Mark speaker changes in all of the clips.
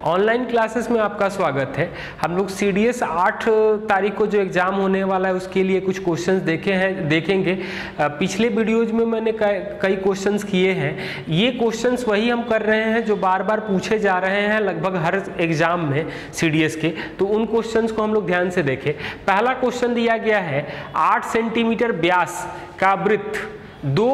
Speaker 1: Online classes में आपका स्वागत है। हम लोग CDS 8 तारीख को जो एग्ज़ाम होने वाला है उसके लिए कुछ क्वेश्चंस देखेंगे। पिछले वीडियोज में मैंने कई क्वेश्चंस किए हैं। ये क्वेश्चंस वही हम कर रहे हैं जो बार बार पूछे जा रहे हैं लगभग हर एग्ज़ाम में CDS के, तो उन क्वेश्चंस को हम लोग ध्यान से देखें। पहला क्वेश्चन दिया गया है 8 सेंटीमीटर व्यास का वृत्त दो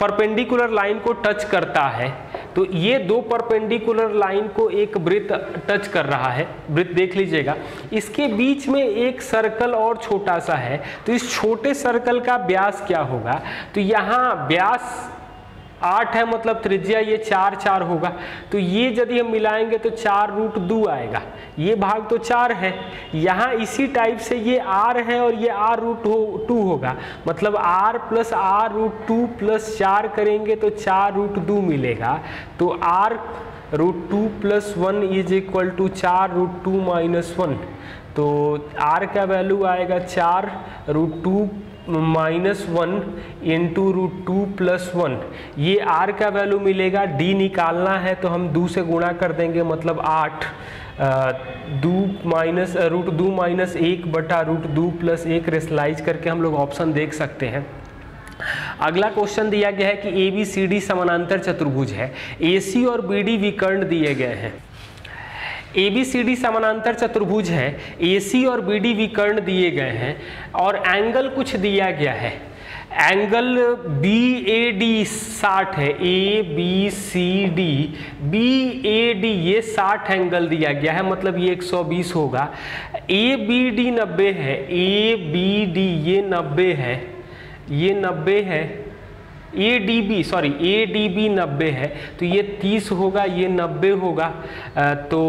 Speaker 1: परपेंडिकुलर लाइन को टच करता है। तो ये दो परपेंडिकुलर लाइन को एक वृत्त टच कर रहा है। वृत्त देख लीजिएगा, इसके बीच में एक सर्कल और छोटा सा है। तो इस छोटे सर्कल का व्यास क्या होगा? तो यहाँ व्यास 8 है, मतलब त्रिज्या ये 4 4 होगा। तो ये यदि हम मिलाएंगे तो 4√2 आएगा। ये भाग तो 4 है, यहाँ इसी टाइप से ये r है और ये r√2 होगा। मतलब r + r√2 + 4 करेंगे तो 4√2 मिलेगा। तो r√2 + 1 = 4√2 - 1। तो r का वैल्यू आएगा 4√2 - 1 × √2 + 1। ये r का वैल्यू मिलेगा। d निकालना है तो हम 2 से गुणा कर देंगे, मतलब 8 √2 - 1/√2 + 1 रेशनलाइज करके हम लोग ऑप्शन देख सकते हैं। अगला क्वेश्चन दिया गया है कि ABCD समानांतर चतुर्भुज है, AC और BD विकर्ण दिए गए हैं। ABCD समानांतर चतुर्भुज है, AC और BD विकर्ण दिए गए हैं और एंगल कुछ दिया गया है। एंगल BAD 60 है, ABCD BAD ये 60 एंगल दिया गया है, मतलब ये 120 होगा। ABD 90 है, ABD ये 90 है, ये 90 है। ADB 90 है, तो ये 30 होगा, ये 90 होगा, तो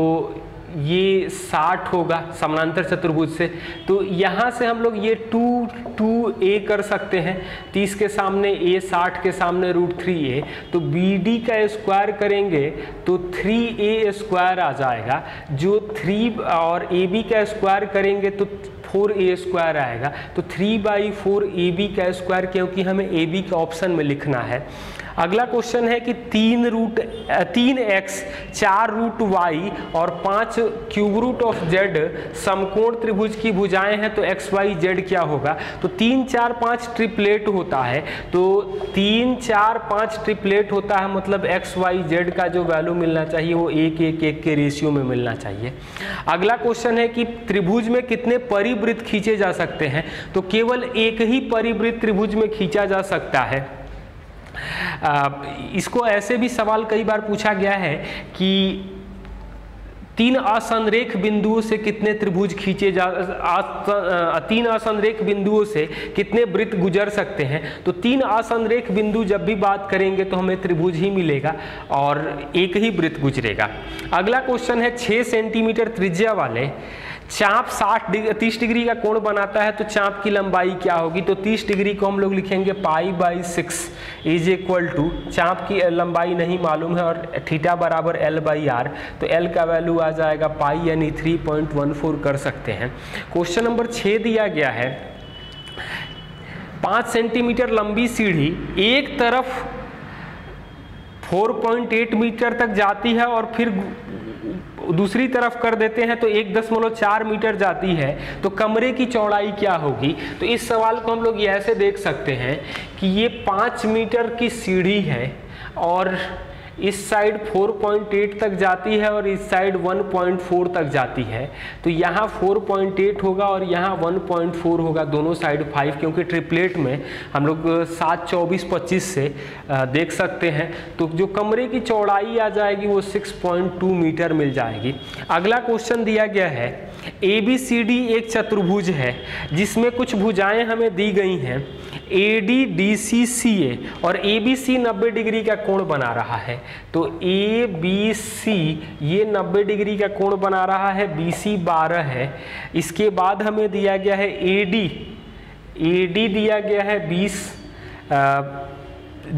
Speaker 1: ये 60 होगा समानांतर चतुर्भुज से। तो यहाँ से हम लोग ये 2a कर सकते हैं। 30 के सामने a, 60 के सामने √3a। तो BD का स्क्वायर करेंगे तो 3a² आ जाएगा। जो 3 और AB का स्क्वायर करेंगे तो 4a² आएगा। तो 3/4 AB का स्क्वायर, क्योंकि हमें AB के ऑप्शन में लिखना है। अगला क्वेश्चन है कि 3x 4√y और 5³ समकोण त्रिभुज की भुजाएं हैं, तो XYZ क्या होगा? तो 3 4 5 ट्रिपलेट होता है। तो 3 4 5 ट्रिपलेट होता है, मतलब XYZ का जो वैल्यू मिलना चाहिए वो 1 1 1 के रेशियो में मिलना चाहिए। अगला क्वेश्चन है कि त्रिभुज में कितने परिवृत्त खींचे जा सकते हैं? तो केवल एक ही परिवृत्त त्रिभुज में खींचा जा सकता है। इसको ऐसे भी सवाल कई बार पूछा गया है कि 3 असंरेख बिंदुओं से कितने त्रिभुज खींचे 3 असंरेख बिंदुओं से कितने वृत्त गुजर सकते हैं? तो 3 असंरेख बिंदु जब भी बात करेंगे तो हमें त्रिभुज ही मिलेगा और एक ही वृत्त गुजरेगा। अगला क्वेश्चन है 6 सेंटीमीटर त्रिज्या वाले चाप 30 डिग्री का कोण बनाता है, तो चाप की लंबाई क्या होगी? तो 30 डिग्री को हम लोग लिखेंगे π/6 = चाप की लंबाई नहीं मालूम है और θ = L/r। तो L का वैल्यू आ जाएगा π, यानी 3.14 कर सकते हैं। क्वेश्चन नंबर 6 दिया गया है 5 सेंटीमीटर लंबी सीढ़ी एक तरफ 4.8 मीटर तक जाती है और फिर दूसरी तरफ कर देते हैं तो 1.4 मीटर जाती है, तो कमरे की चौड़ाई क्या होगी? तो इस सवाल को हम लोग ये ऐसे देख सकते हैं कि ये 5 मीटर की सीढ़ी है और इस साइड 4.8 तक जाती है और इस साइड 1.4 तक जाती है। तो यहाँ 4.8 होगा और यहाँ 1.4 होगा, दोनों साइड 5, क्योंकि ट्रिपलेट में हम लोग 7 24 25 से देख सकते हैं। तो जो कमरे की चौड़ाई आ जाएगी वो 6.2 मीटर मिल जाएगी। अगला क्वेश्चन दिया गया है ABCD एक चतुर्भुज है जिसमें कुछ भुजाएं हमें दी गई हैं। AD DC CA और ABC 90 डिग्री का कोण बना रहा है। तो ABC ये 90 डिग्री का कोण बना रहा है, BC 12 है। इसके बाद हमें दिया गया है AD दिया गया है 20,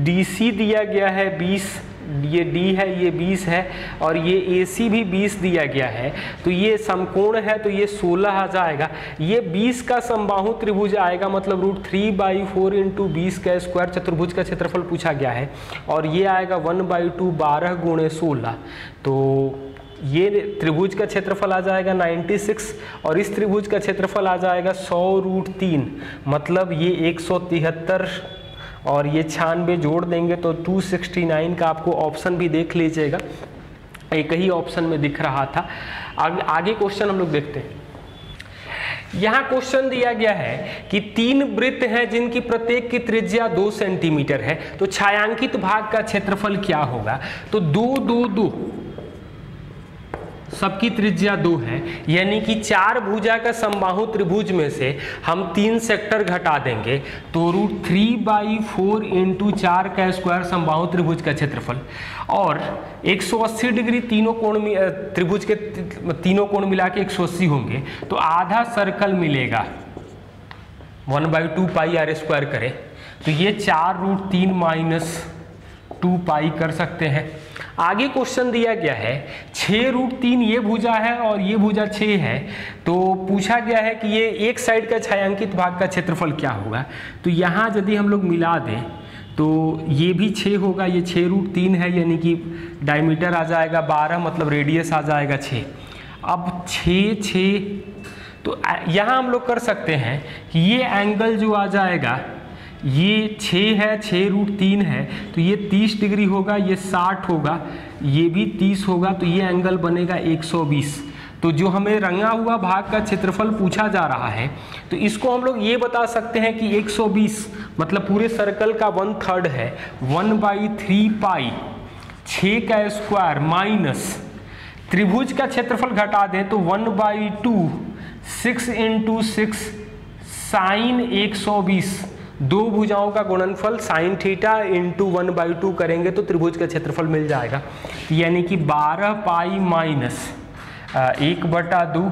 Speaker 1: DC दिया गया है 20, ये D है ये 20 है और ये AC भी 20 दिया गया है। तो ये समकोण है तो ये 16 आ जाएगा। ये 20 का समबाहु त्रिभुज आएगा, मतलब √3/4 × 20 का स्क्वायर चतुर्भुज का क्षेत्रफल पूछा गया है। और ये आएगा 1/2 12 × 16। तो ये त्रिभुज का क्षेत्रफल आ जाएगा 96 और इस त्रिभुज का क्षेत्रफल आ जाएगा 100√3, मतलब ये 173 और ये 96 जोड़ देंगे तो 269 का आपको ऑप्शन भी देख लीजिएगा, एक ही ऑप्शन में दिख रहा था। आगे क्वेश्चन हम लोग देखते हैं। यहाँ क्वेश्चन दिया गया है कि 3 वृत्त हैं जिनकी प्रत्येक की त्रिज्या 2 सेंटीमीटर है, तो छायांकित भाग का क्षेत्रफल क्या होगा। तो 2 2 2 सबकी त्रिज्या 2 है, यानी कि 4 भुजा का समबाहु त्रिभुज में से हम 3 सेक्टर घटा देंगे तो √3/4 × 4 का स्क्वायर समबाहु त्रिभुज का क्षेत्रफल, और 180 डिग्री तीनों कोण में त्रिभुज के तीनों कोण मिला के 180 होंगे, तो आधा सर्कल मिलेगा 1/2 पाई r स्क्वायर करें तो ये 4√3 - 2 पाई कर सकते हैं। आगे क्वेश्चन दिया गया है 6√3 ये भुजा है और ये भुजा 6 है, तो पूछा गया है कि ये एक साइड का छायांकित भाग का क्षेत्रफल क्या होगा। तो यहाँ यदि हम लोग मिला दें तो ये भी 6 होगा, ये 6√3 है, यानी कि डायमीटर आ जाएगा 12, मतलब रेडियस आ जाएगा 6। अब 6 6 तो यहाँ हम लोग कर सकते हैं कि ये एंगल जो आ जाएगा ये 6 है, 6√3 है, तो ये 30 डिग्री होगा, ये 60 होगा, ये भी 30 होगा, तो ये एंगल बनेगा 120। तो जो हमें रंगा हुआ भाग का क्षेत्रफल पूछा जा रहा है, तो इसको हम लोग ये बता सकते हैं कि 120 मतलब पूरे सर्कल का 1/3 है, 1/3 पाई 6 का स्क्वायर माइनस त्रिभुज का क्षेत्रफल घटा दें तो 1/2 6 × 6 साइन 120, 2 भुजाओं का गुणनफल साइन थीटा × 1/2 करेंगे तो त्रिभुज का क्षेत्रफल मिल जाएगा, यानी कि 12 पाई माइनस 1/2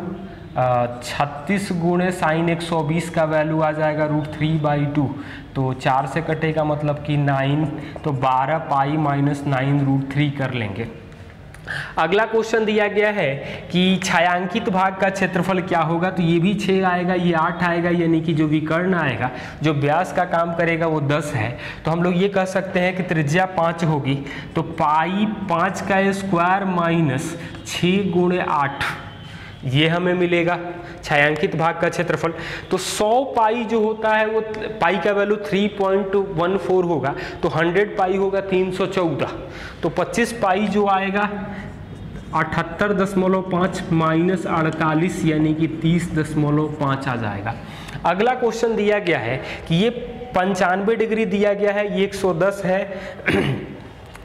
Speaker 1: 36 गुणे साइन 120 का वैल्यू आ जाएगा √3/2, तो 4 से कटेगा मतलब कि 9, तो 12 पाई माइनस 9√3 कर लेंगे। अगला क्वेश्चन दिया गया है कि छायांकित भाग का क्षेत्रफल क्या होगा, तो ये भी 6 आएगा, ये 8 आएगा, यानी कि जो विकर्ण आएगा, जो व्यास का काम करेगा वो 10 है, तो हम लोग ये कह सकते हैं कि त्रिज्या 5 होगी, तो पाई 5 का स्क्वायर माइनस 6 × 8 ये हमें मिलेगा छायांकित भाग का क्षेत्रफल। तो 100 पाई जो होता है वो पाई का वैल्यू 3.14 होगा, तो 100 पाई होगा 314, तो 25 पाई जो आएगा 78.5 माइनस 48 यानी कि 30.5 आ जाएगा। अगला क्वेश्चन दिया गया है कि ये 95 डिग्री दिया गया है, ये 110 है,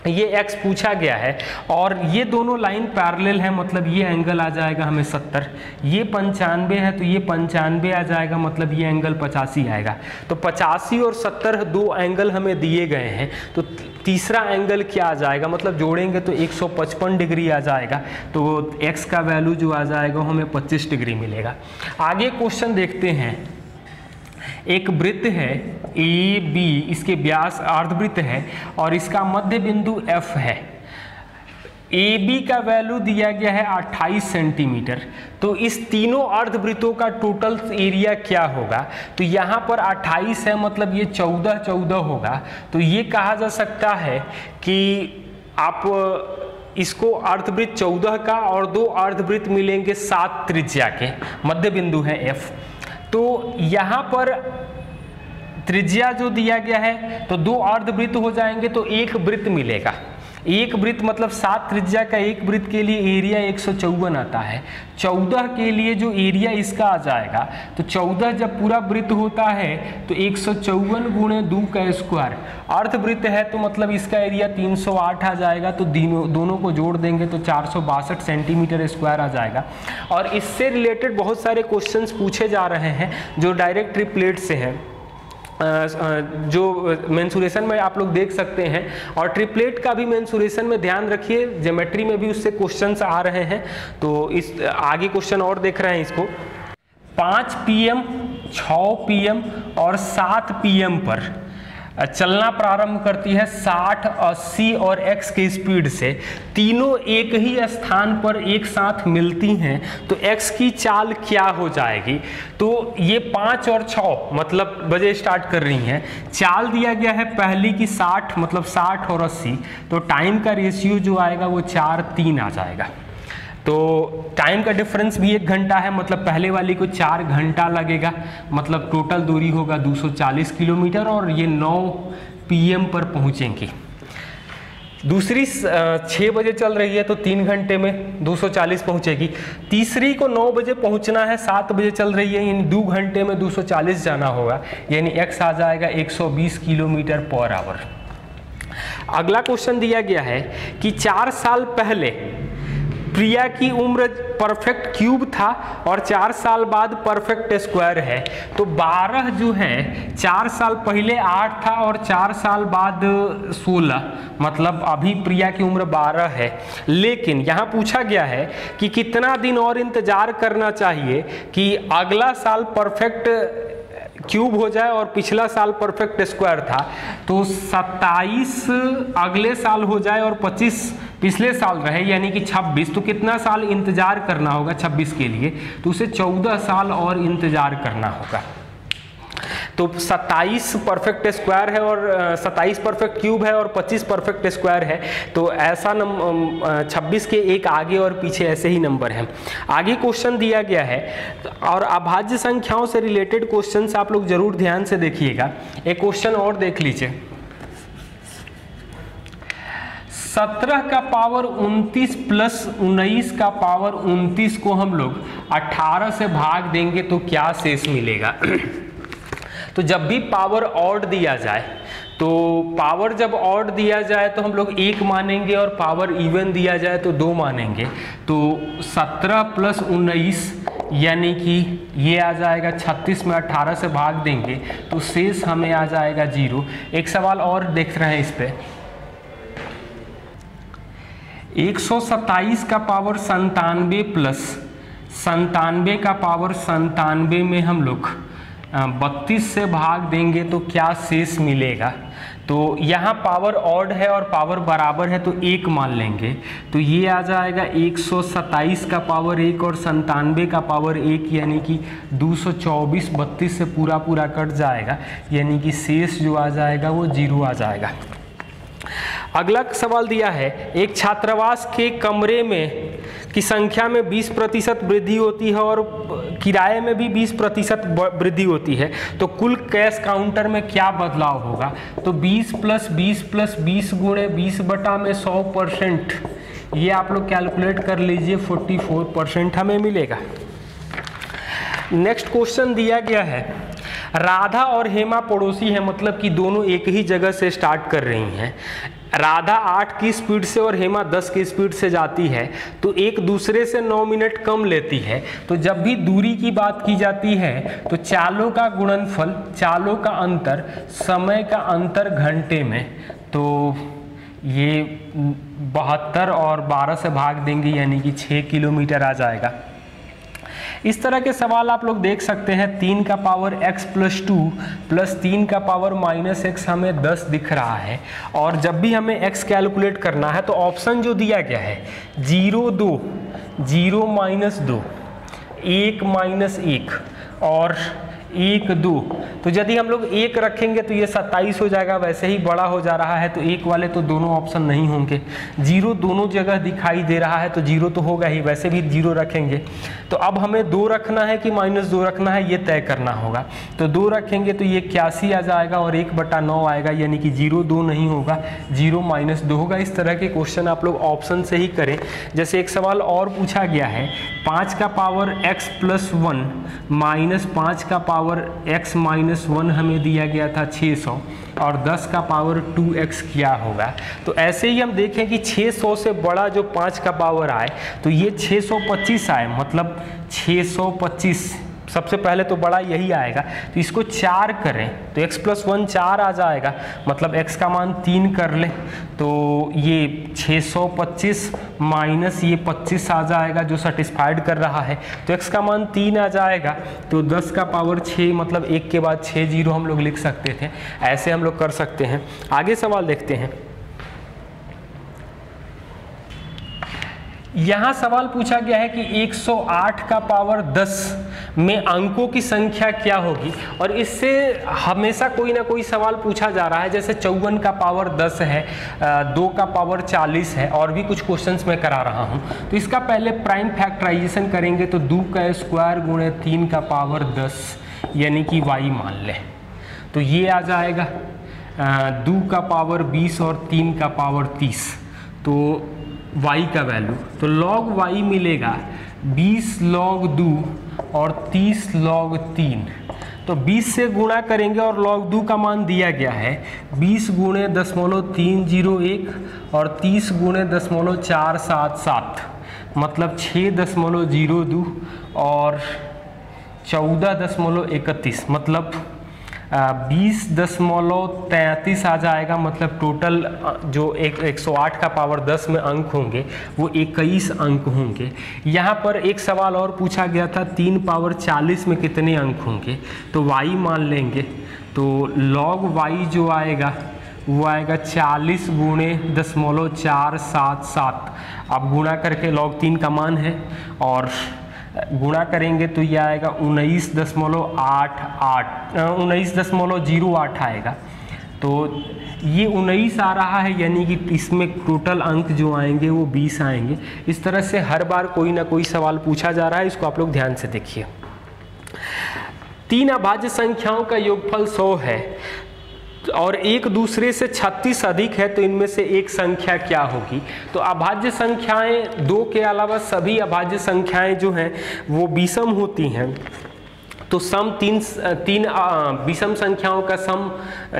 Speaker 1: ये x पूछा गया है और ये दोनों लाइन पैरेलल है, मतलब ये एंगल आ जाएगा हमें 70, ये 95 है तो ये 95 आ जाएगा, मतलब ये एंगल 85 आएगा। तो 85 और 70 दो एंगल हमें दिए गए हैं, तो तीसरा एंगल क्या आ जाएगा, मतलब जोड़ेंगे तो 155 डिग्री आ जाएगा, तो x का वैल्यू जो आ जाएगा हमें 25 डिग्री मिलेगा। आगे क्वेश्चन देखते हैं। एक वृत्त है AB, इसके व्यास अर्धवृत्त है और इसका मध्य बिंदु F है। AB का वैल्यू दिया गया है 28 सेंटीमीटर, तो इस तीनों अर्धवृत्तों का टोटल एरिया क्या होगा। तो यहाँ पर 28 है, मतलब ये 14 14 होगा, तो ये कहा जा सकता है कि आप इसको अर्धवृत्त 14 का और 2 अर्धवृत्त मिलेंगे 7 त्रिज्या के, मध्य बिंदु है F। तो यहाँ पर त्रिज्या जो दिया गया है तो 2 अर्धवृत्त हो जाएंगे तो 1 वृत्त मिलेगा। एक वृत्त मतलब 7 त्रिज्या का एक वृत्त के लिए एरिया 154 आता है। 14 के लिए जो एरिया इसका आ जाएगा, तो 14 जब पूरा वृत्त होता है तो 154 गुणे 2 का स्क्वायर, अर्धवृत्त है तो मतलब इसका एरिया 308 आ जाएगा, तो दोनों को जोड़ देंगे तो 462 सेंटीमीटर स्क्वायर आ जाएगा। और इससे रिलेटेड बहुत सारे क्वेश्चंस पूछे जा रहे हैं जो डायरेक्ट ट्रिपलेट से हैं, जो मेंसुरेशन में आप लोग देख सकते हैं, और ट्रिपलेट का भी मेंसुरेशन में ध्यान रखिए, ज्योमेट्री में भी उससे क्वेश्चंस आ रहे हैं। तो इस आगे क्वेश्चन और देख रहे हैं इसको। 5 PM, 6 PM और 7 PM पर चलना प्रारंभ करती है 60, 80 और x की स्पीड से। तीनों एक ही स्थान पर एक साथ मिलती हैं, तो x की चाल क्या हो जाएगी। तो ये 5 और 6 मतलब बजे स्टार्ट कर रही हैं, चाल दिया गया है पहली की 60 मतलब 60 और 80, तो टाइम का रेशियो जो आएगा वो 4:3 आ जाएगा। तो टाइम का डिफरेंस भी 1 घंटा है, मतलब पहले वाली को 4 घंटा लगेगा, मतलब टोटल दूरी होगा 240 किलोमीटर और ये 9 PM पर पहुँचेंगी। दूसरी 6 बजे चल रही है तो 3 घंटे में 240 पहुँचेगी। तीसरी को 9 बजे पहुँचना है, 7 बजे चल रही है, यानी 2 घंटे में 240 जाना होगा, यानी x आ जाएगा 120 किलोमीटर पर आवर। अगला क्वेश्चन दिया गया है कि 4 साल पहले प्रिया की उम्र परफेक्ट क्यूब था और 4 साल बाद परफेक्ट स्क्वायर है। तो 12 जो है 4 साल पहले 8 था और 4 साल बाद 16, मतलब अभी प्रिया की उम्र 12 है। लेकिन यहाँ पूछा गया है कि कितना दिन और इंतजार करना चाहिए कि अगला साल परफेक्ट क्यूब हो जाए और पिछला साल परफेक्ट स्क्वायर था। तो 27 अगले साल हो जाए और 25 पिछले साल रहे, यानी कि 26। तो कितना साल इंतजार करना होगा 26 के लिए? तो उसे 14 साल और इंतजार करना होगा। तो 27 परफेक्ट स्क्वायर है और 27 परफेक्ट क्यूब है और 25 परफेक्ट स्क्वायर है। तो ऐसा 26 के एक आगे और पीछे ऐसे ही नंबर हैं। आगे क्वेश्चन दिया गया है और अभाज्य संख्याओं से रिलेटेड क्वेश्चन आप लोग जरूर ध्यान से देखिएगा। एक क्वेश्चन और देख लीजिए। 17 का पावर 29 प्लस 19 का पावर 29 को हम लोग 18 से भाग देंगे तो क्या शेष मिलेगा? तो जब भी पावर ऑड दिया जाए, तो पावर जब ऑड दिया जाए तो हम लोग 1 मानेंगे और पावर इवन दिया जाए तो 2 मानेंगे। तो 17 प्लस 19 यानी कि ये आ जाएगा 36 में 18 से भाग देंगे तो शेष हमें आ जाएगा 0। एक सवाल और देख रहे हैं इस पे। 127 का पावर 97 प्लस 97 का पावर 97 में हम लोग 32 से भाग देंगे तो क्या शेष मिलेगा? तो यहाँ पावर ऑड है और पावर बराबर है तो 1 मान लेंगे। तो ये आ जाएगा 127 का पावर 1 और 97 का पावर 1, यानी कि 224 32 से पूरा कट जाएगा, यानी कि शेष जो आ जाएगा वो 0 आ जाएगा। अगला सवाल दिया है, एक छात्रावास के कमरे में की संख्या में 20% वृद्धि होती है और किराए में भी 20% वृद्धि होती है, तो कुल कैश काउंटर में क्या बदलाव होगा? तो 20 प्लस 20 प्लस 20 गुणे 20 बटा में 100%, ये आप लोग कैलकुलेट कर लीजिए, 44% हमें मिलेगा। नेक्स्ट क्वेश्चन दिया गया है, राधा और हेमा पड़ोसी हैं, मतलब कि दोनों एक ही जगह से स्टार्ट कर रही हैं। राधा 8 की स्पीड से और हेमा 10 की स्पीड से जाती है, तो एक दूसरे से 9 मिनट कम लेती है। तो जब भी दूरी की बात की जाती है तो चालों का गुणनफल, चालों का अंतर, समय का अंतर घंटे में, तो ये 72 और 12 से भाग देंगे यानी कि 6 किलोमीटर आ जाएगा। इस तरह के सवाल आप लोग देख सकते हैं। 3 का पावर x प्लस 2 प्लस 3 का पावर माइनस x हमें 10 दिख रहा है, और जब भी हमें x कैलकुलेट करना है तो ऑप्शन जो दिया गया है 0 2 0 माइनस 2 1 माइनस 1 और 1 2, तो यदि हम लोग 1 रखेंगे तो ये 27 हो जाएगा। वैसे ही बड़ा हो जा रहा है तो 1 वाले तो दोनों ऑप्शन नहीं होंगे। 0 दोनों जगह दिखाई दे रहा है तो 0 तो होगा ही, वैसे भी 0 रखेंगे। तो अब हमें 2 रखना है कि -2 रखना है ये तय करना होगा। तो 2 रखेंगे तो ये 81 आ जाएगा और 1/9 आएगा, यानी कि 0 2 नहीं होगा, 0 -2 होगा। इस तरह के क्वेश्चन आप लोग ऑप्शन से ही करें। जैसे एक सवाल और पूछा गया है, 5 का पावर x प्लस 1 माइनस 5 का पावर x माइनस 1 हमें दिया गया था 600 और 10 का पावर 2x क्या होगा? तो ऐसे ही हम देखें कि 600 से बड़ा जो 5 का पावर आए तो ये 625 आए, मतलब 625 सबसे पहले तो बड़ा यही आएगा। तो इसको 4 करें तो x प्लस 1 4 आ जाएगा, मतलब x का मान 3 कर ले तो ये 625 माइनस ये 25 आ जाएगा जो सेटिस्फाइड कर रहा है, तो x का मान 3 आ जाएगा। तो 10 का पावर 6, मतलब 1 के बाद 6 0 हम लोग लिख सकते थे। ऐसे हम लोग कर सकते हैं। आगे सवाल देखते हैं। यहाँ सवाल पूछा गया है कि 108 का पावर 10 में अंकों की संख्या क्या होगी। और इससे हमेशा कोई ना कोई सवाल पूछा जा रहा है, जैसे 54 का पावर 10 है, 2 का पावर 40 है, और भी कुछ क्वेश्चंस मैं करा रहा हूँ। तो इसका पहले प्राइम फैक्टराइजेशन करेंगे तो 2 का स्क्वायर गुणे 3 का पावर 10 यानी कि y मान लें, तो ये आ जाएगा 2 का पावर 20 और 3 का पावर 30, तो y का वैल्यू तो log y मिलेगा 20 log 2 और 30 log 3। तो 20 से गुणा करेंगे और log 2 का मान दिया गया है 20 गुणे 0.301 और 30 गुणे 0.477, मतलब 6.02 और 14.31, मतलब 20.33 आ जाएगा। मतलब टोटल जो 108 का पावर 10 में अंक होंगे वो 21 अंक होंगे। यहाँ पर एक सवाल और पूछा गया था 3 पावर 40 में कितने अंक होंगे, तो y मान लेंगे, तो log y जो आएगा वो आएगा 40 गुणे 0.477। अब गुणा करके log 3 का मान है और गुणा करेंगे तो ये आएगा 19.08 आएगा। तो ये 19 आ रहा है, यानी कि इसमें टोटल अंक जो आएंगे वो 20 आएंगे। इस तरह से हर बार कोई ना कोई सवाल पूछा जा रहा है, इसको आप लोग ध्यान से देखिए। 3 अभाज्य संख्याओं का योगफल 100 है और एक दूसरे से 36 अधिक है, तो इनमें से एक संख्या क्या होगी। तो अभाज्य संख्याएं 2 के अलावा सभी अभाज्य संख्याएं जो हैं वो विषम होती हैं। तो सम तीन विषम संख्याओं का सम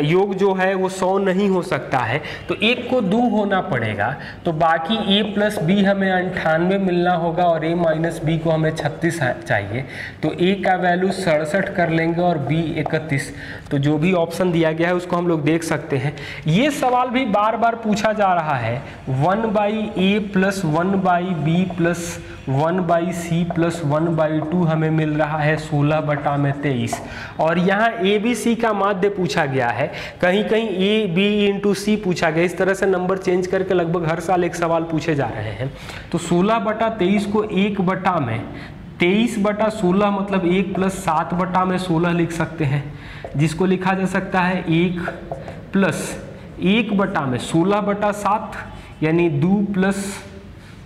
Speaker 1: योग जो है वो 100 नहीं हो सकता है, तो एक को 2 होना पड़ेगा। तो बाकी a प्लस बी हमें 98 मिलना होगा और a माइनस बी को हमें 36 चाहिए। तो a का वैल्यू 67 कर लेंगे और b 31। तो जो भी ऑप्शन दिया गया है उसको हम लोग देख सकते हैं। ये सवाल भी बार बार पूछा जा रहा है 1/a plus 1/b plus 1/c plus 1/2 हमें मिल रहा है 16/23। और यहाँ ए बी सी का माध्य पूछा गया है, कहीं कहीं ए बी इंटू सी पूछा गया। इस तरह से नंबर चेंज करके लगभग हर साल एक सवाल पूछे जा रहे हैं। तो 16/23 को 23/16 मतलब 1 प्लस 7/16 लिख सकते हैं, जिसको लिखा जा सकता है 1 प्लस 1/16/7 यानी 2 प्लस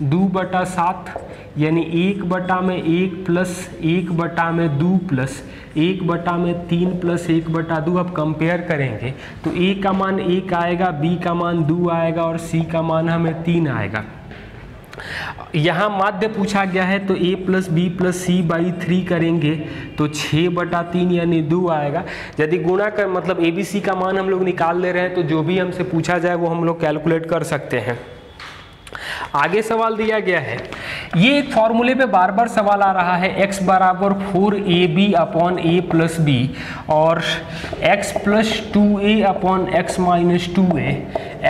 Speaker 1: 2/7 यानी 1/1 प्लस 1/2 प्लस 1/3 प्लस 1/2। अब कंपेयर करेंगे तो a का मान 1 आएगा, b का मान 2 आएगा और c का मान हमें 3 आएगा। यहाँ माध्य पूछा गया है तो a plus B plus c by 3 करेंगे तो 6/3 यानी 2 आएगा। यदि गुणा कर मतलब a b c का मान हम लोग निकाल ले रहे हैं तो जो भी हमसे पूछा जाए वो हम लोग कैलकुलेट कर सकते हैं। आगे सवाल दिया गया है, ये एक फॉर्मूले पे बार बार सवाल आ रहा है x बराबर 4ab upon a plus B और x plus 2a upon x minus 2a,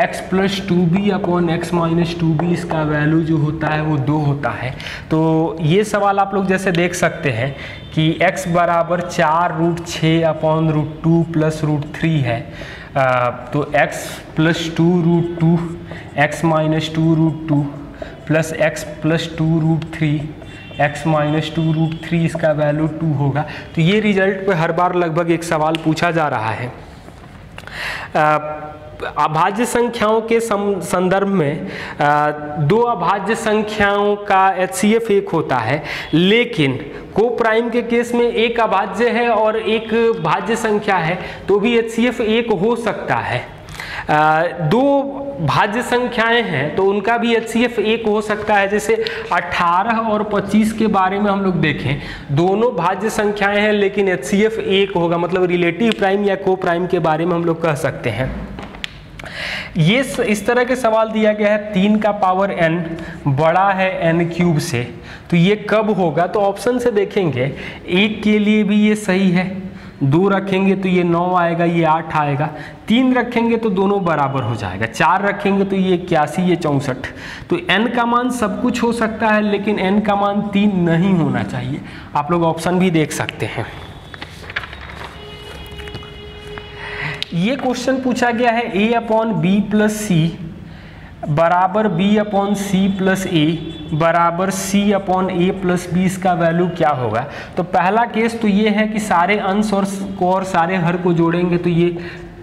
Speaker 1: x plus 2b upon x minus 2b, इसका वैल्यू जो होता है वो 2 होता है। तो ये सवाल आप लोग जैसे देख सकते हैं कि x बराबर 4√6 अपॉन √2 प्लस √3 है। तो x plus 2√2 x minus 2√2 plus x plus 2√3 x minus 2√3, इसका वैल्यू 2 होगा। तो ये रिजल्ट पे हर बार लगभग एक सवाल पूछा जा रहा है। अभाज्य संख्याओं के संदर्भ में 2 अभाज्य संख्याओं का HCF 1 होता है, लेकिन को प्राइम के केस में एक अभाज्य है और एक भाज्य संख्या है तो भी HCF 1 हो सकता है। 2 भाज्य संख्याएं हैं तो उनका भी HCF 1 हो सकता है। जैसे 18 और 25 के बारे में हम लोग देखें, दोनों भाज्य संख्याएं हैं लेकिन HCF 1 होगा, मतलब रिलेटिव प्राइम या को प्राइम के बारे में हम लोग कह सकते हैं। ये इस तरह के सवाल दिया गया है 3 का पावर n बड़ा है n क्यूब से, तो ये कब होगा। तो ऑप्शन से देखेंगे, 1 के लिए भी ये सही है, 2 रखेंगे तो ये 9 आएगा, ये 8 आएगा, 3 रखेंगे तो दोनों बराबर हो जाएगा, 4 रखेंगे तो ये 81, ये 64। तो n का मान सब कुछ हो सकता है लेकिन n का मान 3 नहीं होना चाहिए। आप लोग ऑप्शन भी देख सकते हैं। ये क्वेश्चन पूछा गया है a अपॉन बी प्लस सी बराबर बी अपॉन सी प्लस ए बराबर सी अपॉन ए प्लस बी, इसका वैल्यू क्या होगा? तो पहला केस तो ये है कि सारे अंश और सारे हर को जोड़ेंगे तो ये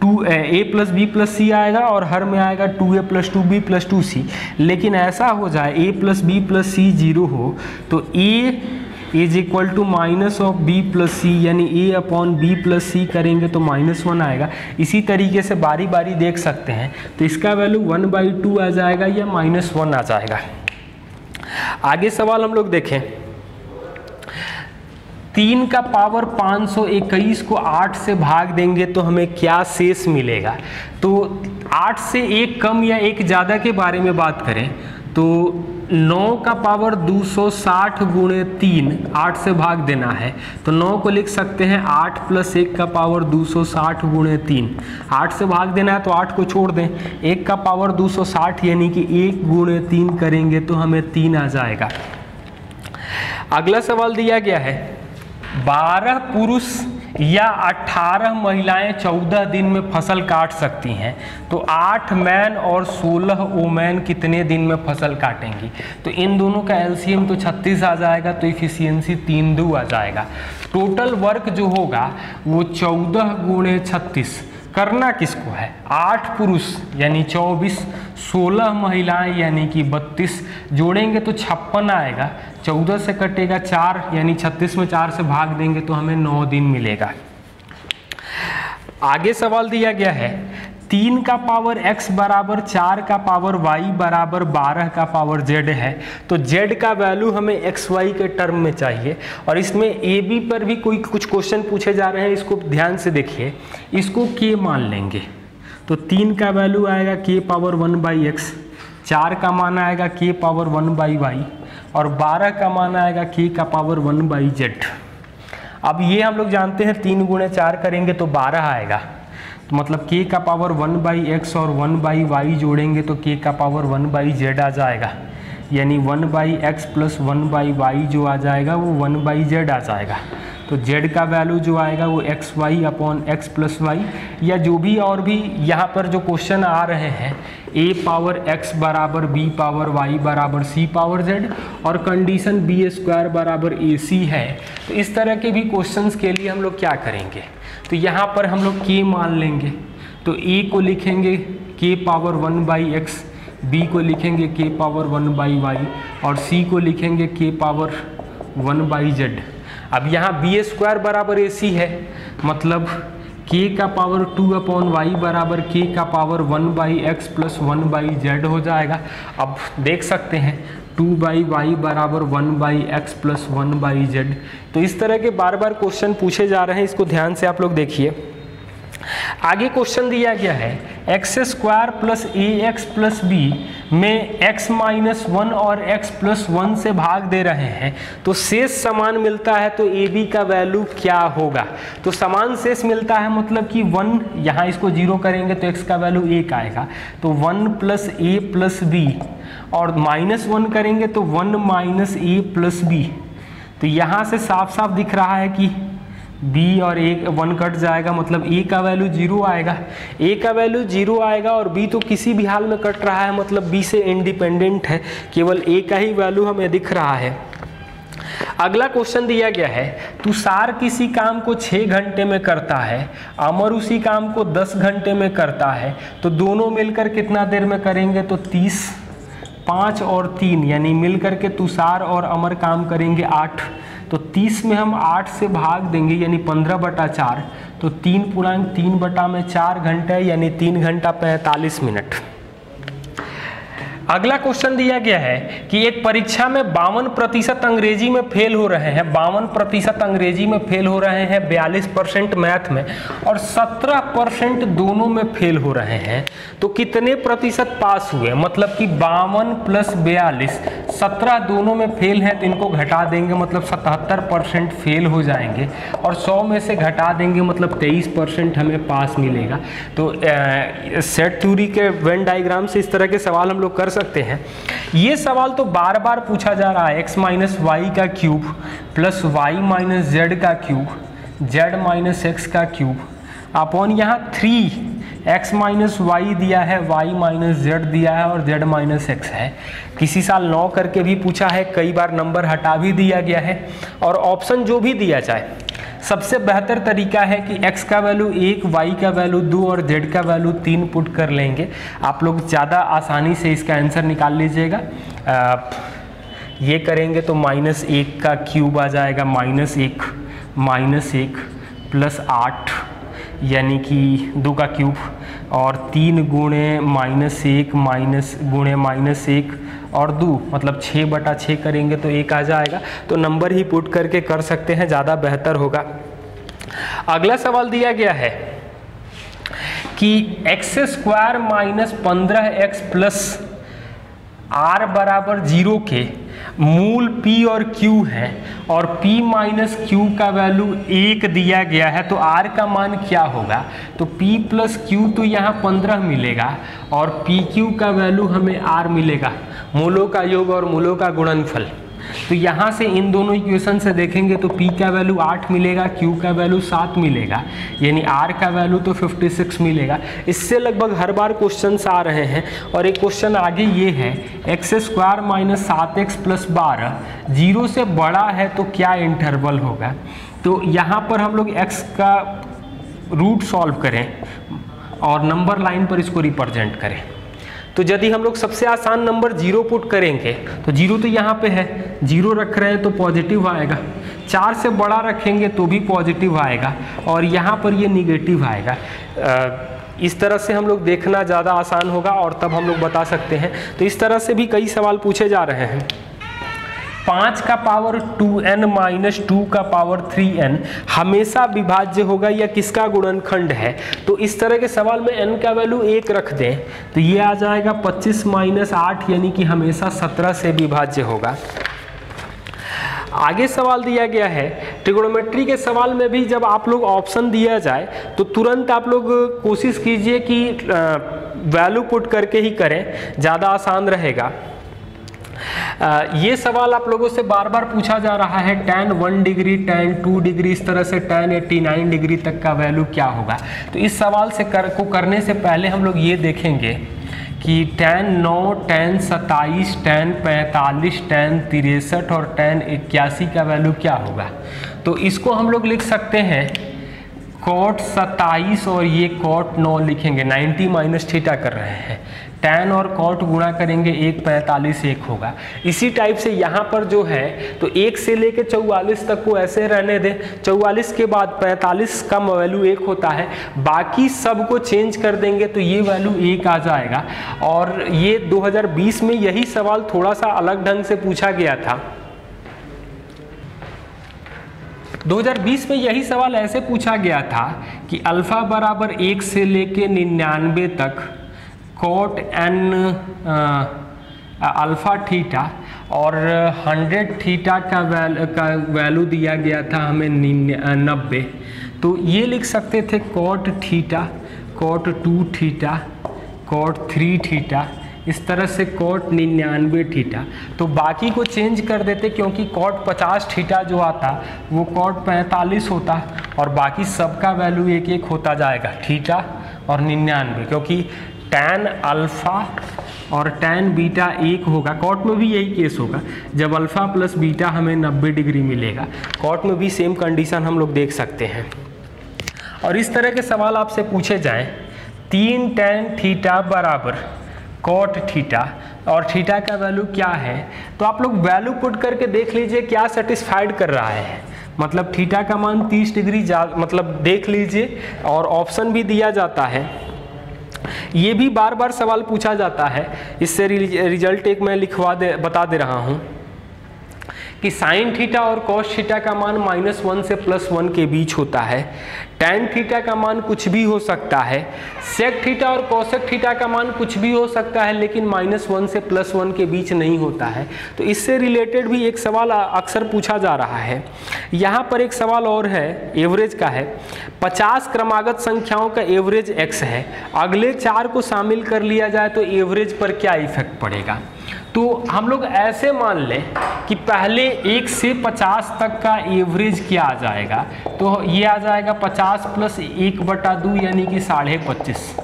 Speaker 1: ए प्लस बी प्लस सी आएगा और हर में आएगा 2a plus 2b plus 2c। लेकिन ऐसा हो जाए a plus B plus C 0 हो तो a is equal to minus of B plus C, यानी a upon B plus C करेंगे तो -1 आएगा। इसी तरीके से बारी बारी देख सकते हैं, तो इसका वैल्यू 1/2 आ जाएगा या -1 आ जाएगा। आगे सवाल हम लोग देखें, 3 का पावर 521 को 8 से भाग देंगे तो हमें क्या शेष मिलेगा? तो 8 से एक कम या एक ज़्यादा के बारे में बात करें तो 9 का पावर 260 गुणे 3 8 से भाग देना है, तो 9 को लिख सकते हैं 8 प्लस 1 का पावर 260 गुणे 3। 8 से भाग देना है तो 8 को छोड़ दें, 1 का पावर 260 यानी कि 1 गुणे 3 करेंगे तो हमें 3 आ जाएगा। अगला सवाल दिया गया है, 12 पुरुष या 18 महिलाएं 14 दिन में फसल काट सकती हैं, तो 8 मैन और 16 वोमेन कितने दिन में फसल काटेंगी? तो इन दोनों का एलसीएम तो 36 आ जाएगा, तो इफिशियंसी 3×2 आ जाएगा। टोटल वर्क जो होगा वो 14 गुणे 36 करना किसको है? 8 पुरुष यानी 24, 16 महिलाएं यानी कि 32, जोड़ेंगे तो 56 आएगा। 14 से कटेगा 4 यानी 36 में 4 से भाग देंगे तो हमें 9 दिन मिलेगा। आगे सवाल दिया गया है, 3 का पावर x बराबर 4 का पावर y बराबर 12 का पावर z है, तो z का वैल्यू हमें xy के टर्म में चाहिए। और इसमें ए बी पर भी कुछ क्वेश्चन पूछे जा रहे हैं, इसको ध्यान से देखिए। इसको k मान लेंगे तो 3 का वैल्यू आएगा k पावर 1/x, 4 का मान आएगा k पावर 1/y और 12 का मान आएगा k का पावर 1/z। अब ये हम लोग जानते हैं 3 गुणे 4 करेंगे तो 12 आएगा, तो मतलब k का पावर 1/x और 1/y जोड़ेंगे तो k का पावर 1/z आ जाएगा, यानी 1/x प्लस 1/y जो आ जाएगा वो 1/z आ जाएगा। तो z का वैल्यू जो आएगा वो xy upon x plus Y, या जो भी और भी यहाँ पर जो क्वेश्चन आ रहे हैं a पावर x बराबर b पावर y बराबर c पावर z और कंडीशन b² बराबर ac है, तो इस तरह के भी क्वेश्चंस के लिए हम लोग क्या करेंगे? तो यहाँ पर हम लोग k मान लेंगे, तो a को लिखेंगे k पावर 1/x, b को लिखेंगे k पावर 1/y और c को लिखेंगे k पावर 1/z। अब यहाँ b² बराबर ac है, मतलब k का पावर 2/y बराबर k का पावर 1/x प्लस 1/z हो जाएगा। अब देख सकते हैं 2/y बराबर 1/x प्लस 1/z। तो इस तरह के बार बार क्वेश्चन पूछे जा रहे हैं, इसको ध्यान से आप लोग देखिए। आगे क्वेश्चन दिया गया है x² plus ax plus b में x माइनस 1 और x प्लस 1 से भाग दे रहे हैं, तो शेष समान मिलता है तो ab का वैल्यू क्या होगा? तो समान शेष मिलता है मतलब कि 1, यहाँ इसको 0 करेंगे तो x का वैल्यू 1 आएगा, तो 1 प्लस a प्लस b और -1 करेंगे तो 1 माइनस a प्लस b। तो यहाँ से साफ साफ दिख रहा है कि b और 1 कट जाएगा, मतलब a का वैल्यू 0 आएगा। a का वैल्यू 0 आएगा और b तो किसी भी हाल में कट रहा है, मतलब b से इंडिपेंडेंट है, केवल a का ही वैल्यू हमें दिख रहा है। अगला क्वेश्चन दिया गया है, तुषार किसी काम को 6 घंटे में करता है, अमर उसी काम को 10 घंटे में करता है, तो दोनों मिलकर कितना देर में करेंगे? तो 30, 5 और 3 यानी मिलकर के तुषार और अमर काम करेंगे 8। तो 30 में हम 8 से भाग देंगे यानी 15/4, तो 3/3/4 घंटे यानी 3 घंटा 45 मिनट। अगला क्वेश्चन दिया गया है कि एक परीक्षा में 52% अंग्रेजी में फेल हो रहे हैं, 52% अंग्रेजी में फेल हो रहे हैं, 42% मैथ में और 17% दोनों में फेल हो रहे हैं, तो कितने प्रतिशत पास हुए? मतलब कि 52 प्लस 42, 17 दोनों में फेल हैं तो इनको घटा देंगे, मतलब 77% फेल हो जाएंगे और 100 में से घटा देंगे मतलब 23% हमें पास मिलेगा। तो सेट थ्योरी के वेन डायग्राम से इस तरह के सवाल हम लोग कर सकते हैं। ये सवाल तो बार बार पूछा जा रहा है, x माइनस वाई का cube plus Y minus Z का क्यूब, जेड माइनस एक्स का क्यूब अपॉन यहाँ 3 x माइनस वाई दिया है, y माइनस जेड दिया है और z माइनस एक्स है। किसी साल 9 करके भी पूछा है, कई बार नंबर हटा भी दिया गया है। और ऑप्शन जो भी दिया जाए, सबसे बेहतर तरीका है कि x का वैल्यू 1, y का वैल्यू 2 और z का वैल्यू 3 पुट कर लेंगे। आप लोग ज़्यादा आसानी से इसका आंसर निकाल लीजिएगा। ये करेंगे तो -1 का क्यूब आ जाएगा, -1 प्लस 8 यानी कि 2 का क्यूब, और 3 गुणे -1 गुणे -1 और 2 मतलब 6/6 करेंगे तो 1 आ जाएगा। तो नंबर ही पुट करके कर सकते हैं, ज़्यादा बेहतर होगा। अगला सवाल दिया गया है कि x² minus 15x plus r बराबर 0 के मूल p और q है और p माइनस q का वैल्यू 1 दिया गया है, तो r का मान क्या होगा? तो p प्लस q तो यहाँ 15 मिलेगा और pq का वैल्यू हमें r मिलेगा, मूलों का योग और मूलों का गुणनफल। तो यहाँ से इन दोनों इक्वेशन से देखेंगे तो p का वैल्यू 8 मिलेगा, q का वैल्यू 7 मिलेगा, यानी r का वैल्यू तो 56 मिलेगा। इससे लगभग हर बार क्वेश्चंस आ रहे हैं। और एक क्वेश्चन आगे ये है, x² माइनस 7x प्लस 12 0 से बड़ा है तो क्या इंटरवल होगा? तो यहाँ पर हम लोग x का रूट सॉल्व करें और नंबर लाइन पर इसको रिप्रेजेंट करें। तो यदि हम लोग सबसे आसान नंबर 0 पुट करेंगे तो 0 तो यहाँ पे है, 0 रख रहे हैं तो पॉजिटिव आएगा, 4 से बड़ा रखेंगे तो भी पॉजिटिव आएगा और यहाँ पर ये निगेटिव आएगा। इस तरह से हम लोग देखना ज़्यादा आसान होगा और तब हम लोग बता सकते हैं। तो इस तरह से भी कई सवाल पूछे जा रहे हैं। 5 का पावर 2n माइनस 2 का पावर 3n हमेशा विभाज्य होगा या किसका गुणनखंड है? तो इस तरह के सवाल में n का वैल्यू 1 रख दें तो ये आ जाएगा 25 माइनस 8 यानी कि हमेशा 17 से विभाज्य होगा। आगे सवाल दिया गया है, ट्रिगोनोमेट्री के सवाल में भी जब आप लोग ऑप्शन दिया जाए तो तुरंत आप लोग कोशिश कीजिए कि वैल्यू पुट करके ही करें, ज़्यादा आसान रहेगा। ये सवाल आप लोगों से बार बार पूछा जा रहा है, tan 1 डिग्री, tan 2 डिग्री, इस तरह से tan 89 डिग्री तक का वैल्यू क्या होगा? तो इस सवाल से करने से पहले हम लोग ये देखेंगे कि tan 9, tan 27, tan 45, tan 63 और tan 81 का वैल्यू क्या होगा? तो इसको हम लोग लिख सकते हैं cot 27 और ये cot 9 लिखेंगे, 90 माइनस थीटा कर रहे हैं, tan और cot गुणा करेंगे 1 45 1 होगा। इसी टाइप से यहाँ पर जो है तो 1 से लेके 44 तक को ऐसे रहने दें, 44 के बाद 45 का वैल्यू 1 होता है, बाकी सब को चेंज कर देंगे तो ये वैल्यू 1 आ जाएगा। और ये 2020 में यही सवाल थोड़ा सा अलग ढंग से पूछा गया था। 2020 में यही सवाल ऐसे पूछा गया था कि अल्फा बराबर 1 से लेके 99 तक cot n अल्फा थीटा और 100 थीटा का वैल्यू दिया गया था हमें 90। तो ये लिख सकते थे cot theta, cot 2 theta, cot 3 theta, इस तरह से cot 99 थीटा। तो बाकी को चेंज कर देते क्योंकि cot 50 थीटा जो आता वो cot 45 होता और बाकी सबका वैल्यू 1 1 होता जाएगा, थीटा और 99, क्योंकि tan अल्फा और tan बीटा 1 होगा। cot में भी यही केस होगा, जब अल्फा प्लस बीटा हमें 90 डिग्री मिलेगा। cot में भी सेम कंडीशन हम लोग देख सकते हैं। और इस तरह के सवाल आपसे पूछे जाएं, 3 tan थीटा बराबर cot थीटा और थीटा का वैल्यू क्या है? तो आप लोग वैल्यू पुट करके देख लीजिए क्या सेटिस्फाइड कर रहा है। मतलब थीटा का मान 30 डिग्री मतलब देख लीजिए, और ऑप्शन भी दिया जाता है। ये भी बार बार सवाल पूछा जाता है। इससे रिजल्ट एक मैं बता दे रहा हूँ कि साइन थीटा और कॉस थीटा का मान -1 से +1 के बीच होता है। टैन थीटा का मान कुछ भी हो सकता है। सेक थीटा और कोसेक थीटा का मान कुछ भी हो सकता है, लेकिन -1 से +1 के बीच नहीं होता है। तो इससे रिलेटेड भी एक सवाल अक्सर पूछा जा रहा है। यहाँ पर एक सवाल और है, एवरेज का है। 50 क्रमागत संख्याओं का एवरेज x है, अगले 4 को शामिल कर लिया जाए तो एवरेज पर क्या इफेक्ट पड़ेगा? तो हम लोग ऐसे मान लें कि पहले 1 से 50 तक का एवरेज क्या आ जाएगा? तो ये आ जाएगा 50 + 1/2 यानी कि 25.5।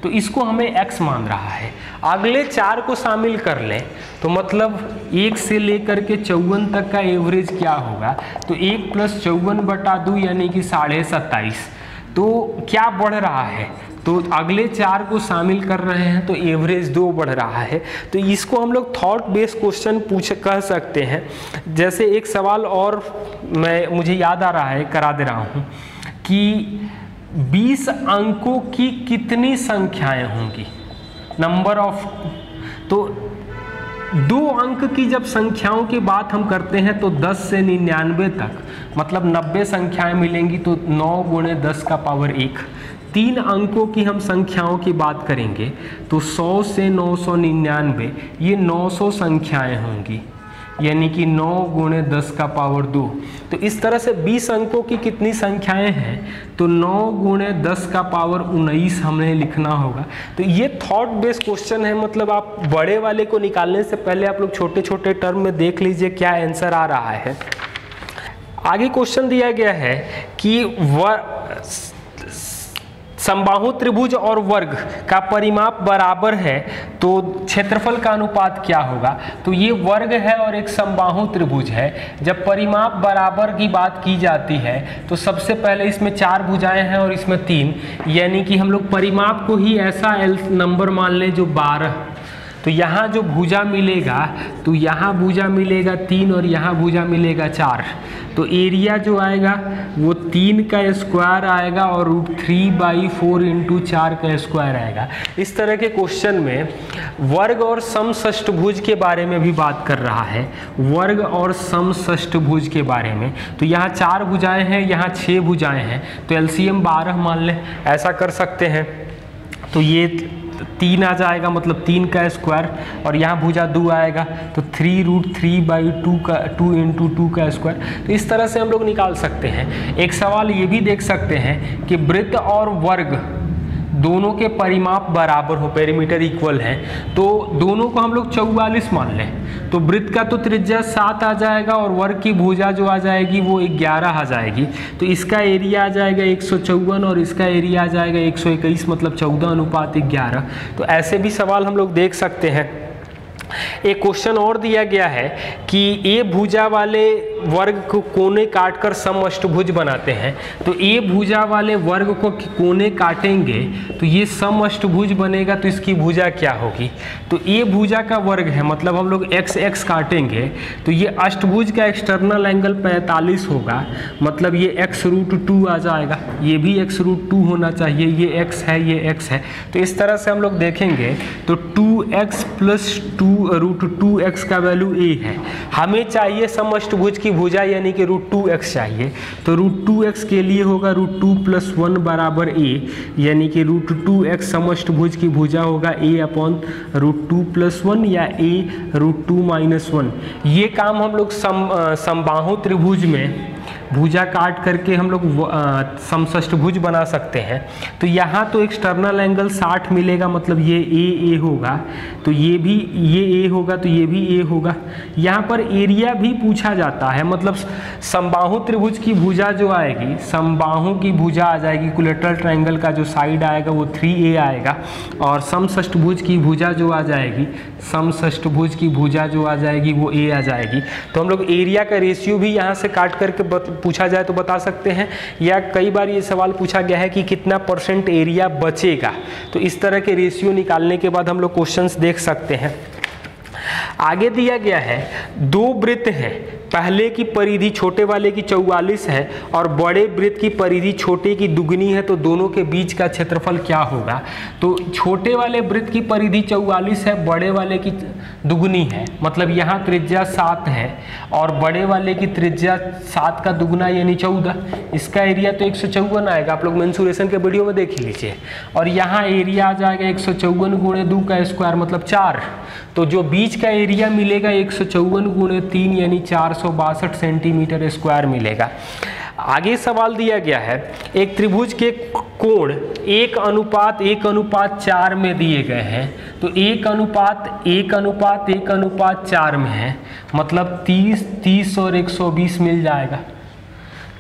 Speaker 1: तो इसको हमें x मान रहा है। अगले 4 को शामिल कर लें तो मतलब 1 से लेकर के 54 तक का एवरेज क्या होगा, तो 1 + 54/2 यानी कि 27.5। तो क्या बढ़ रहा है, तो अगले 4 को शामिल कर रहे हैं तो एवरेज 2 बढ़ रहा है। तो इसको हम लोग थॉट बेस्ड क्वेश्चन कह सकते हैं। जैसे एक सवाल और मुझे याद आ रहा है, करा दे रहा हूँ कि 20 अंकों की कितनी संख्याएं होंगी, नंबर ऑफ। तो 2 अंक की जब संख्याओं की बात हम करते हैं तो 10 से 99 तक मतलब 90 संख्याएं मिलेंगी, तो 9 × 10⁻1। 3 अंकों की हम संख्याओं की बात करेंगे तो 100 से 999, ये 900 संख्याएं होंगी, यानी कि 9 × 10⁻2। तो इस तरह से 20 अंकों की कितनी संख्याएं हैं, तो 9 × 10⁻19 हमें लिखना होगा। तो ये थॉट बेस्ड क्वेश्चन है, मतलब आप बड़े वाले को निकालने से पहले आप लोग छोटे छोटे टर्म में देख लीजिए क्या आंसर आ रहा है। आगे क्वेश्चन दिया गया है कि समबाहु त्रिभुज और वर्ग का परिमाप बराबर है तो क्षेत्रफल का अनुपात क्या होगा। तो ये वर्ग है और एक समबाहु त्रिभुज है। जब परिमाप बराबर की बात की जाती है तो सबसे पहले इसमें 4 भुजाएं हैं और इसमें 3, यानी कि हम लोग परिमाप को ही ऐसा नंबर मान लें जो 12। तो यहाँ जो भुजा मिलेगा तो यहाँ भुजा मिलेगा 3 और यहाँ भुजा मिलेगा 4। तो एरिया जो आएगा वो 3 का स्क्वायर आएगा और √3/4 × 4 का स्क्वायर आएगा। इस तरह के क्वेश्चन में वर्ग और समषष्टभुज के बारे में भी बात कर रहा है, वर्ग और समषष्टभुज के बारे में। तो यहाँ 4 भुजाएं हैं, यहाँ 6 भुजाएं हैं, तो एलसीएम 12 मान लें, ऐसा कर सकते हैं। तो ये 3 आ जाएगा, मतलब 3 का स्क्वायर, और यहाँ भुजा 2 आएगा तो 3√3/2 का 2 × 2 का स्क्वायर। तो इस तरह से हम लोग निकाल सकते हैं। एक सवाल ये भी देख सकते हैं कि वृत्त और वर्ग दोनों के परिमाप बराबर हो, पेरीमीटर इक्वल है, तो दोनों को हम लोग 44 मान लें। तो वृत्त का तो त्रिज्या 7 आ जाएगा और वर्ग की भुजा जो आ जाएगी वो 11 आ जाएगी। तो इसका एरिया आ जाएगा 154 और इसका एरिया आ जाएगा 121, मतलब 14:11। तो ऐसे भी सवाल हम लोग देख सकते हैं। एक क्वेश्चन और दिया गया है कि ए भुजा वाले वर्ग को कोने काटकर समअष्टभुज बनाते हैं। तो ए भुजा वाले वर्ग को कोने काटेंगे तो ये समअष्टभुज बनेगा, तो इसकी भुजा क्या होगी। तो ए भुजा का वर्ग है, मतलब हम लोग x काटेंगे तो ये अष्टभुज का एक्सटर्नल एंगल 45 होगा, मतलब ये x√2 आ जाएगा, ये भी x√2 होना चाहिए, ये x है, ये x है। तो इस तरह से हम लोग देखेंगे तो 2x + 2√2x का वैल्यू a है। हमें चाहिए समअष्टभुज की भुजा यानी कि √2x चाहिए, तो √2x के लिए होगा √2 + 1 = a, यानी कि √2x समअष्टभुज की भुजा होगा a/√2 + 1 या a√2 - 1। ये काम हम लोग समबाहु त्रिभुज में भुजा काट करके हम लोग समषष्टभुज बना सकते हैं। तो यहाँ तो एक्सटर्नल एंगल 60 मिलेगा, मतलब ये ए होगा, तो ये भी ये ए होगा, तो ये भी ए होगा। यहाँ पर एरिया भी पूछा जाता है, मतलब समबाहु त्रिभुज की भुजा जो आएगी, समबाहु की भुजा आ जाएगी, इक्विलैटरल ट्रायंगल का जो साइड आएगा वो 3a आएगा, और समषष्टभुज की भुजा जो आ जाएगी, समषष्टभुज की भुजा जो आ जाएगी वो a आ जाएगी। तो हम लोग एरिया का रेशियो भी यहाँ से काट करके पूछा जाए तो बता सकते हैं, या कई बार ये सवाल पूछा गया है कि कितना % एरिया बचेगा। तो इस तरह के रेशियो निकालने के बाद हम लोग क्वेश्चंस देख सकते हैं। आगे दिया गया है 2 वृत्त हैं, पहले की परिधि छोटे वाले की 44 है और बड़े वृत्त की परिधि छोटे की दुगनी है, तो दोनों के बीच का क्षेत्रफल क्या होगा। तो छोटे वाले वृत्त की परिधि 44 है, बड़े वाले की दुगनी है, मतलब यहाँ त्रिज्या 7 है और बड़े वाले की त्रिज्या 7 का दुगना यानी 14। इसका एरिया तो 154 आएगा, आप लोग मेंसुरेशन के वीडियो में देख लीजिए। और यहाँ एरिया आ जाएगा 154 × 2 का स्क्वायर, मतलब 4। तो जो बीच का एरिया मिलेगा 154 × 3 यानी 462 सेंटीमीटर स्क्वायर मिलेगा। आगे सवाल दिया गया है, एक त्रिभुज के कोण 1:1:4 में दिए गए हैं। तो 1:1:1:4 में है, मतलब 30, 30 और 120 मिल जाएगा।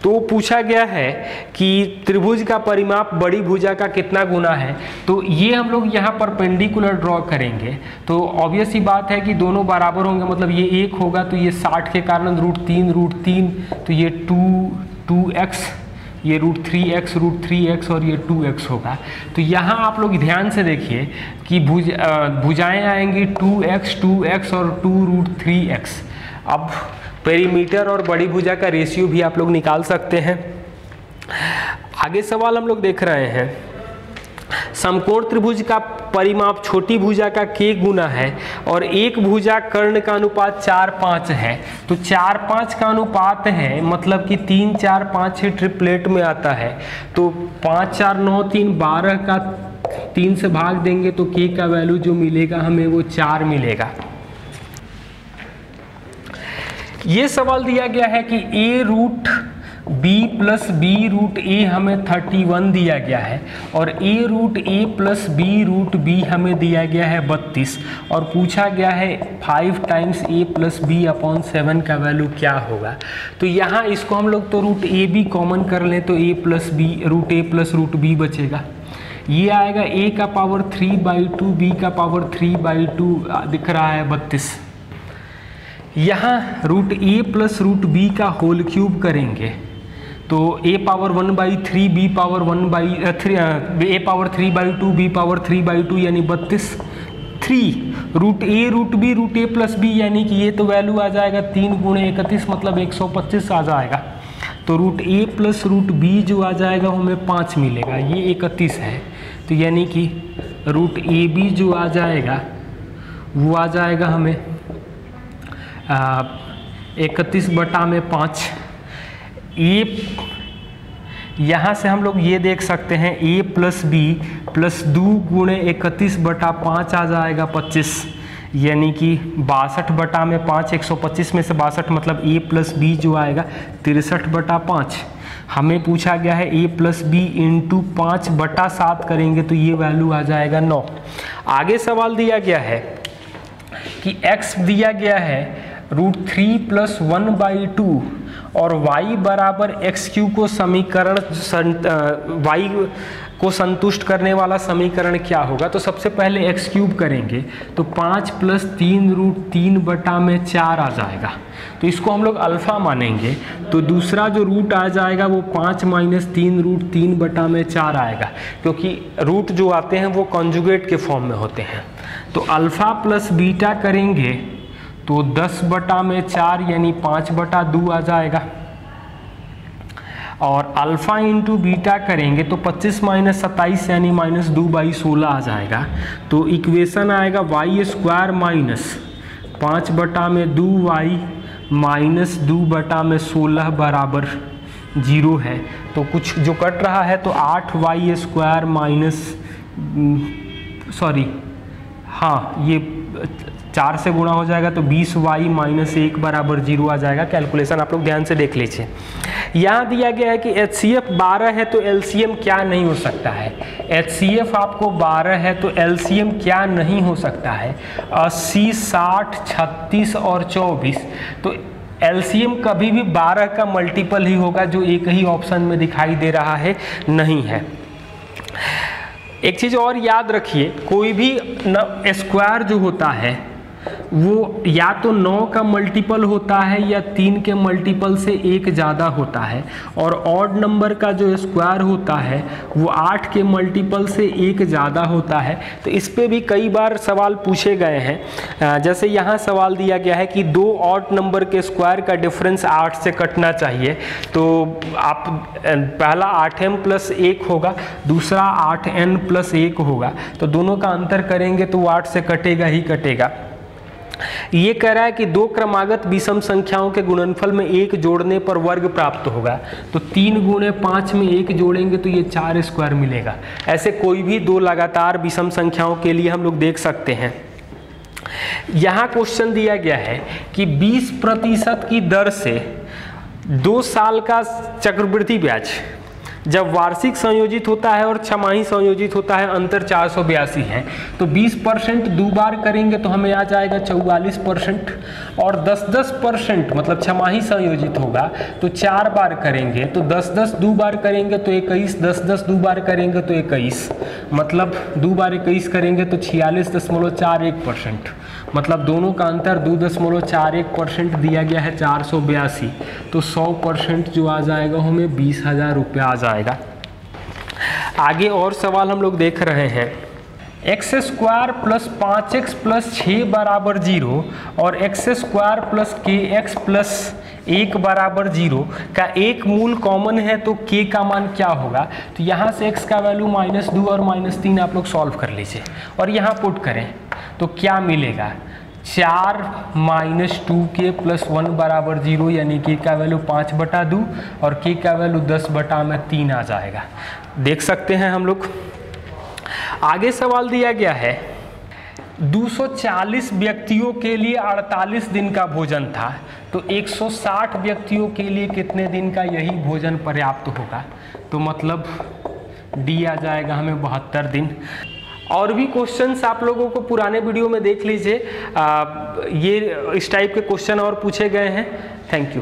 Speaker 1: तो पूछा गया है कि त्रिभुज का परिमाप बड़ी भुजा का कितना गुना है। तो ये हम लोग यहाँ परपेंडिकुलर ड्रॉ करेंगे, तो ऑब्वियस ही बात है कि दोनों बराबर होंगे, मतलब ये 1 होगा तो ये 60 के कारण √3 तो ये 2x, ये √3x और ये 2x होगा। तो यहाँ आप लोग ध्यान से देखिए कि भुजाएं आएंगी 2x और 2√3x। अब पेरीमीटर और बड़ी भुजा का रेशियो भी आप लोग निकाल सकते हैं। आगे सवाल हम लोग देख रहे हैं, समकोण त्रिभुज का परिमाप छोटी भुजा का k गुना है और एक भुजा कर्ण का अनुपात 4-5 है। तो 4-5 का अनुपात है, मतलब कि 3 4 5 6 ट्रिपलेट में आता है। तो 5 4 9 3 12 का 3 से भाग देंगे तो k का वैल्यू जो मिलेगा हमें वो 4 मिलेगा। ये सवाल दिया गया है कि a√b + b√a हमें 31 दिया गया है और a√a + b√b हमें दिया गया है 32 और पूछा गया है 5 टाइम्स a + b/7 का वैल्यू क्या होगा। तो यहाँ इसको हम लोग तो √ab कॉमन कर लें तो a + b √a + √b बचेगा। ये आएगा a का पावर 3/2 b का पावर 3/2 दिख रहा है 32। यहाँ √a + √b का होल क्यूब करेंगे तो a power 1/3 b power 1/3 a power 3/2 b power 3/2 यानी 32। 3 √a √b √a + b यानी कि ये तो वैल्यू आ जाएगा 3 × 31 मतलब 125 आ जाएगा। तो √a + √b जो आ जाएगा हमें 5 मिलेगा, ये 31 है। तो यानी कि √ab जो आ जाएगा वो आ जाएगा हमें 31/5। ये यहाँ से हम लोग ये देख सकते हैं a + b + 2 × 31/5 आ जाएगा 25, यानी कि 62/5 125 में से 62 मतलब a + b जो आएगा 63/5। हमें पूछा गया है a + b × 5/7 करेंगे तो ये वैल्यू आ जाएगा 9। आगे सवाल दिया गया है कि x दिया गया है √3 + 1/2 और y बराबर x³ को समीकरण y को संतुष्ट करने वाला समीकरण क्या होगा। तो सबसे पहले x³ करेंगे तो 5 + 3√3/4 आ जाएगा। तो इसको हम लोग अल्फा मानेंगे। तो दूसरा जो रूट आ जाएगा वो 5 - 3√3/4 आएगा, क्योंकि रूट जो आते हैं वो कॉन्जुगेट के फॉर्म में होते हैं। तो अल्फा + बीटा करेंगे तो 10/4 यानी 5/2 आ जाएगा। और अल्फा × बीटा करेंगे तो 25 - 27 यानी -2/16 आ जाएगा। तो इक्वेशन आएगा y² - 5/2y - 2/16 बराबर 0 है। तो कुछ जो कट रहा है तो 8y² ये 4 से गुणा हो जाएगा तो 20y - 1 बराबर 0 आ जाएगा। कैलकुलेशन आप लोग ध्यान से देख लीजिए। यहाँ दिया गया है कि HCF 12 है तो LCM क्या नहीं हो सकता है। HCF आपको 12 है तो LCM क्या नहीं हो सकता है, 80 60 36 और 24। तो LCM कभी भी 12 का मल्टीपल ही होगा, जो एक ही ऑप्शन में दिखाई दे रहा है नहीं है। एक चीज़ और याद रखिए, कोई भी स्क्वायर जो होता है वो या तो 9 का मल्टीपल होता है या 3 के मल्टीपल से एक ज़्यादा होता है, और ऑड नंबर का जो स्क्वायर होता है वो 8 के मल्टीपल से एक ज़्यादा होता है। तो इस पे भी कई बार सवाल पूछे गए हैं। जैसे यहाँ सवाल दिया गया है कि 2 ऑड नंबर के स्क्वायर का डिफरेंस 8 से कटना चाहिए। तो आप पहला 8m + 1 होगा, दूसरा 8n + 1 होगा, तो दोनों का अंतर करेंगे तो 8 से कटेगा ही कटेगा। ये कह रहा है कि 2 क्रमागत विषम संख्याओं के गुणनफल में 1 जोड़ने पर वर्ग प्राप्त होगा। तो 3 × 5 में 1 जोड़ेंगे तो ये 4 स्क्वायर मिलेगा। ऐसे कोई भी 2 लगातार विषम संख्याओं के लिए हम लोग देख सकते हैं। यहाँ क्वेश्चन दिया गया है कि 20% की दर से 2 साल का चक्रवृद्धि ब्याज जब वार्षिक संयोजित होता है और छमाही संयोजित होता है अंतर 482 है। तो 20% 2 बार करेंगे तो हमें आ जाएगा 44%, और 10% मतलब छमाही संयोजित होगा तो 4 बार करेंगे तो 10 2 बार करेंगे तो 21, 10 2 बार करेंगे तो 21, मतलब 2 बार 21 करेंगे तो 46.41%, मतलब दोनों का अंतर 2.41% दिया गया है 482, तो 100% जो आ जाएगा हमें 20,000 रुपये आ जाएगा। आगे और सवाल हम लोग देख रहे हैं। x² + 5x + 6 = 0 और x² + kx + 1 = 0 का एक मूल कॉमन है तो k का मान क्या होगा। तो यहाँ से x का वैल्यू -2 और -3 आप लोग सॉल्व कर लीजिए और यहाँ पुट करें तो क्या मिलेगा। 4 - 2k + 1 = 0, यानी k का वैल्यू 5/2 और k का वैल्यू 10/3 आ जाएगा। देख सकते हैं हम लोग। आगे सवाल दिया गया है 240 व्यक्तियों के लिए 48 दिन का भोजन था, तो 160 व्यक्तियों के लिए कितने दिन का यही भोजन पर्याप्त होगा। तो मतलब डी आ जाएगा हमें 72 दिन। और भी क्वेश्चंस आप लोगों को पुराने वीडियो में देख लीजिए, ये इस टाइप के क्वेश्चन और पूछे गए हैं। Thank you.